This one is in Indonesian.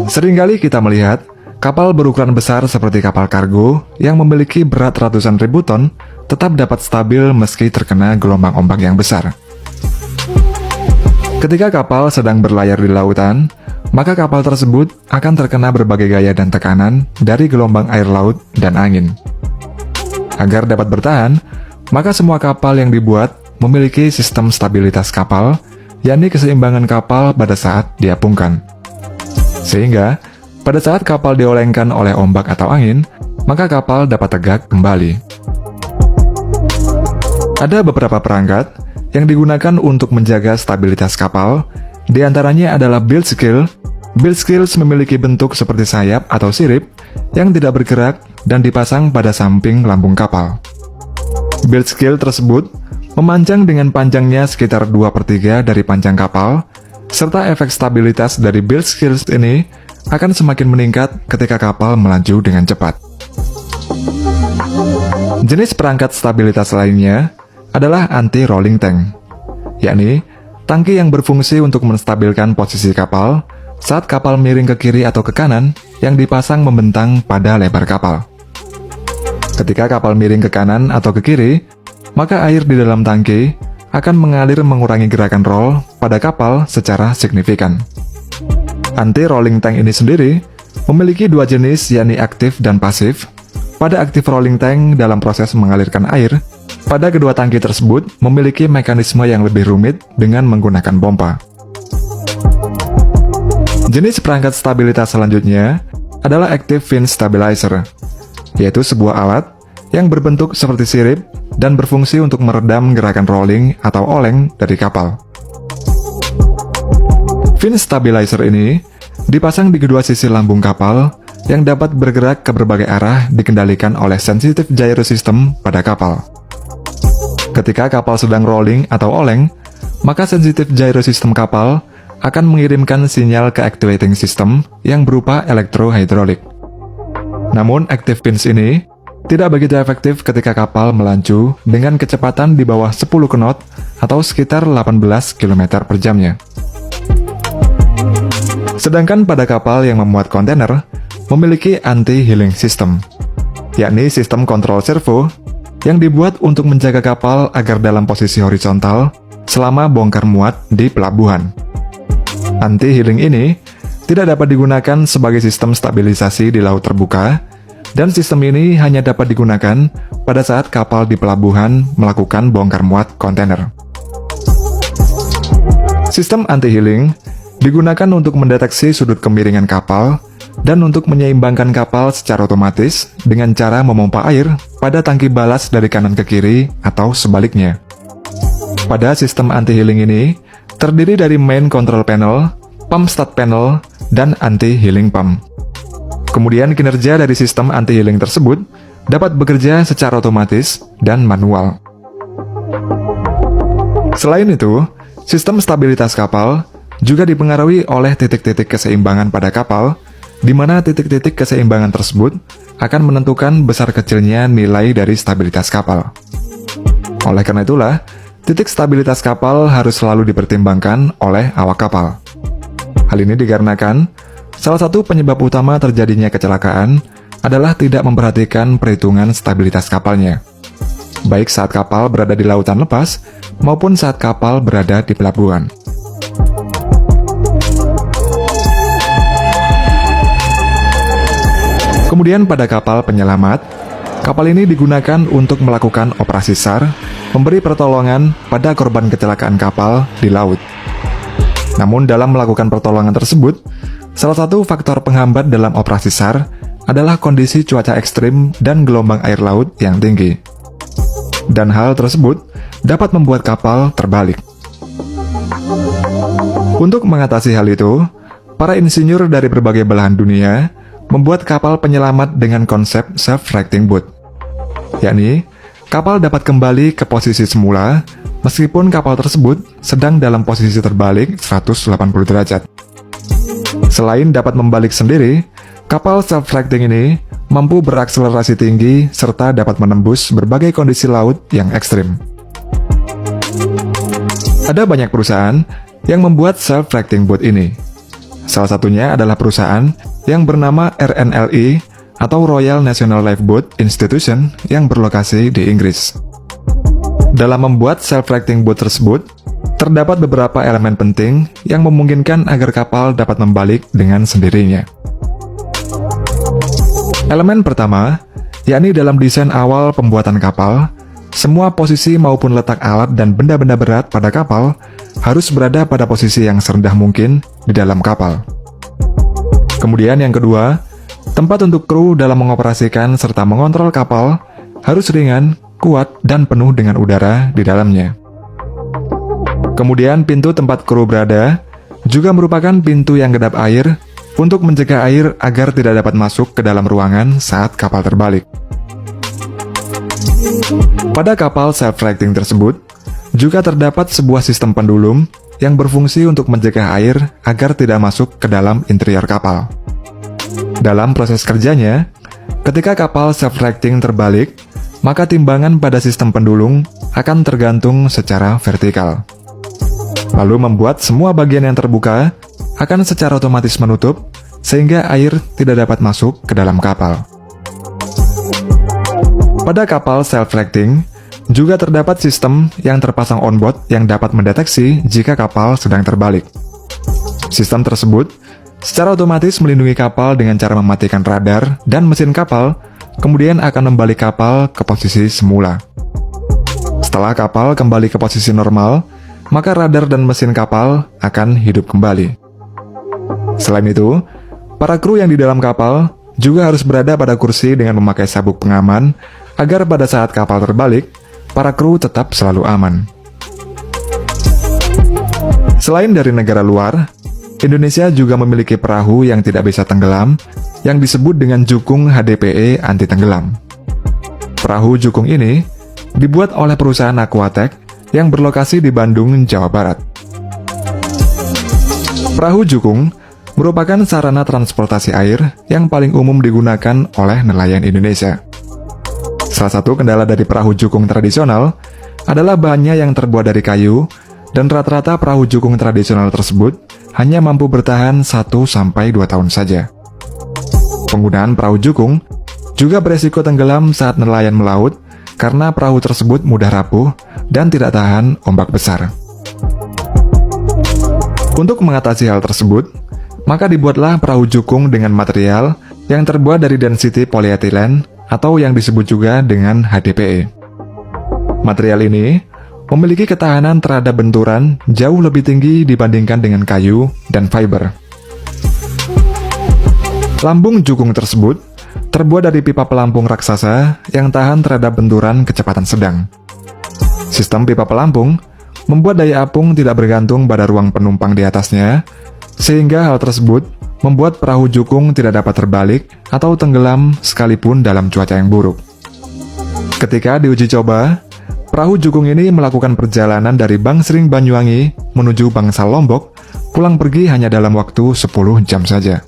Seringkali kita melihat kapal berukuran besar seperti kapal kargo yang memiliki berat ratusan ribu ton tetap dapat stabil meski terkena gelombang ombak yang besar. Ketika kapal sedang berlayar di lautan, maka kapal tersebut akan terkena berbagai gaya dan tekanan dari gelombang air laut dan angin. Agar dapat bertahan, maka semua kapal yang dibuat memiliki sistem stabilitas kapal, yakni keseimbangan kapal pada saat diapungkan. Sehingga, pada saat kapal diolengkan oleh ombak atau angin, maka kapal dapat tegak kembali. Ada beberapa perangkat yang digunakan untuk menjaga stabilitas kapal, di antaranya adalah build skill. Build skills memiliki bentuk seperti sayap atau sirip yang tidak bergerak dan dipasang pada samping lambung kapal. Build skill tersebut memanjang dengan panjangnya sekitar 2/3 dari panjang kapal, serta efek stabilitas dari build skills ini akan semakin meningkat ketika kapal melaju dengan cepat. Jenis perangkat stabilitas lainnya adalah anti-rolling tank, yakni tangki yang berfungsi untuk menstabilkan posisi kapal saat kapal miring ke kiri atau ke kanan yang dipasang membentang pada lebar kapal. Ketika kapal miring ke kanan atau ke kiri, maka air di dalam tangki akan mengalir mengurangi gerakan roll pada kapal secara signifikan. Anti-rolling tank ini sendiri memiliki dua jenis, yakni aktif dan pasif. Pada aktif rolling tank dalam proses mengalirkan air, pada kedua tangki tersebut memiliki mekanisme yang lebih rumit dengan menggunakan pompa. Jenis perangkat stabilitas selanjutnya adalah Active Fin Stabilizer, yaitu sebuah alat yang berbentuk seperti sirip dan berfungsi untuk meredam gerakan rolling atau oleng dari kapal. Fin Stabilizer ini dipasang di kedua sisi lambung kapal yang dapat bergerak ke berbagai arah dikendalikan oleh sensitive gyro system pada kapal. Ketika kapal sedang rolling atau oleng, maka sensitive gyro system kapal akan mengirimkan sinyal ke activating system yang berupa elektrohidrolik. Namun, active fins ini tidak begitu efektif ketika kapal melaju dengan kecepatan di bawah 10 knot atau sekitar 18 km per jamnya. Sedangkan pada kapal yang memuat kontainer, memiliki anti-heeling system, yakni sistem kontrol servo yang dibuat untuk menjaga kapal agar dalam posisi horizontal selama bongkar muat di pelabuhan. Anti-heeling ini tidak dapat digunakan sebagai sistem stabilisasi di laut terbuka, dan sistem ini hanya dapat digunakan pada saat kapal di pelabuhan melakukan bongkar muat kontainer. Sistem anti-heeling digunakan untuk mendeteksi sudut kemiringan kapal dan untuk menyeimbangkan kapal secara otomatis dengan cara memompa air pada tangki balas dari kanan ke kiri atau sebaliknya. Pada sistem anti-heeling ini, terdiri dari main control panel, pump start panel, dan anti-heeling pump. Kemudian kinerja dari sistem anti-heeling tersebut dapat bekerja secara otomatis dan manual. Selain itu, sistem stabilitas kapal juga dipengaruhi oleh titik-titik keseimbangan pada kapal, di mana titik-titik keseimbangan tersebut akan menentukan besar kecilnya nilai dari stabilitas kapal. Oleh karena itulah, titik stabilitas kapal harus selalu dipertimbangkan oleh awak kapal. Hal ini dikarenakan salah satu penyebab utama terjadinya kecelakaan adalah tidak memperhatikan perhitungan stabilitas kapalnya, baik saat kapal berada di lautan lepas maupun saat kapal berada di pelabuhan. Kemudian pada kapal penyelamat, kapal ini digunakan untuk melakukan operasi SAR, memberi pertolongan pada korban kecelakaan kapal di laut. Namun dalam melakukan pertolongan tersebut, salah satu faktor penghambat dalam operasi SAR adalah kondisi cuaca ekstrim dan gelombang air laut yang tinggi. Dan hal tersebut dapat membuat kapal terbalik. Untuk mengatasi hal itu, para insinyur dari berbagai belahan dunia membuat kapal penyelamat dengan konsep self-righting boat, yakni kapal dapat kembali ke posisi semula meskipun kapal tersebut sedang dalam posisi terbalik 180 derajat. Selain dapat membalik sendiri, kapal self-righting ini mampu berakselerasi tinggi serta dapat menembus berbagai kondisi laut yang ekstrim. Ada banyak perusahaan yang membuat self-righting boat ini, Salah satunya adalah perusahaan yang bernama RNLI atau Royal National Lifeboat Institution yang berlokasi di Inggris. Dalam membuat self-righting boat tersebut, terdapat beberapa elemen penting yang memungkinkan agar kapal dapat membalik dengan sendirinya. Elemen pertama, yakni dalam desain awal pembuatan kapal, semua posisi maupun letak alat dan benda-benda berat pada kapal harus berada pada posisi yang serendah mungkin di dalam kapal. Kemudian yang kedua, tempat untuk kru dalam mengoperasikan serta mengontrol kapal harus ringan, kuat, dan penuh dengan udara di dalamnya. Kemudian pintu tempat kru berada juga merupakan pintu yang kedap air untuk mencegah air agar tidak dapat masuk ke dalam ruangan saat kapal terbalik. Pada kapal self-righting tersebut, juga terdapat sebuah sistem pendulum yang berfungsi untuk mencegah air agar tidak masuk ke dalam interior kapal. Dalam proses kerjanya, ketika kapal self-righting terbalik, maka timbangan pada sistem pendulum akan tergantung secara vertikal. Lalu membuat semua bagian yang terbuka akan secara otomatis menutup, sehingga air tidak dapat masuk ke dalam kapal. Pada kapal self-righting, juga terdapat sistem yang terpasang onboard yang dapat mendeteksi jika kapal sedang terbalik. Sistem tersebut secara otomatis melindungi kapal dengan cara mematikan radar dan mesin kapal, kemudian akan membalik kapal ke posisi semula. Setelah kapal kembali ke posisi normal, maka radar dan mesin kapal akan hidup kembali. Selain itu, para kru yang di dalam kapal juga harus berada pada kursi dengan memakai sabuk pengaman agar pada saat kapal terbalik, para kru tetap selalu aman. Selain dari negara luar, Indonesia juga memiliki perahu yang tidak bisa tenggelam yang disebut dengan jukung HDPE anti tenggelam. Perahu jukung ini dibuat oleh perusahaan Aquatech yang berlokasi di Bandung, Jawa Barat. Perahu jukung merupakan sarana transportasi air yang paling umum digunakan oleh nelayan Indonesia. Salah satu kendala dari perahu jukung tradisional adalah bahannya yang terbuat dari kayu, dan rata-rata perahu jukung tradisional tersebut hanya mampu bertahan 1-2 tahun saja. Penggunaan perahu jukung juga beresiko tenggelam saat nelayan melaut karena perahu tersebut mudah rapuh dan tidak tahan ombak besar. Untuk mengatasi hal tersebut, maka dibuatlah perahu jukung dengan material yang terbuat dari density polyethylene atau yang disebut juga dengan HDPE. Material ini memiliki ketahanan terhadap benturan jauh lebih tinggi dibandingkan dengan kayu dan fiber. Lambung jukung tersebut terbuat dari pipa pelampung raksasa yang tahan terhadap benturan kecepatan sedang. Sistem pipa pelampung membuat daya apung tidak bergantung pada ruang penumpang di atasnya, sehingga hal tersebut membuat perahu jukung tidak dapat terbalik atau tenggelam sekalipun dalam cuaca yang buruk. Ketika diuji coba, perahu jukung ini melakukan perjalanan dari Bangsering Banyuwangi menuju Bangsal Lombok, pulang pergi hanya dalam waktu 10 jam saja.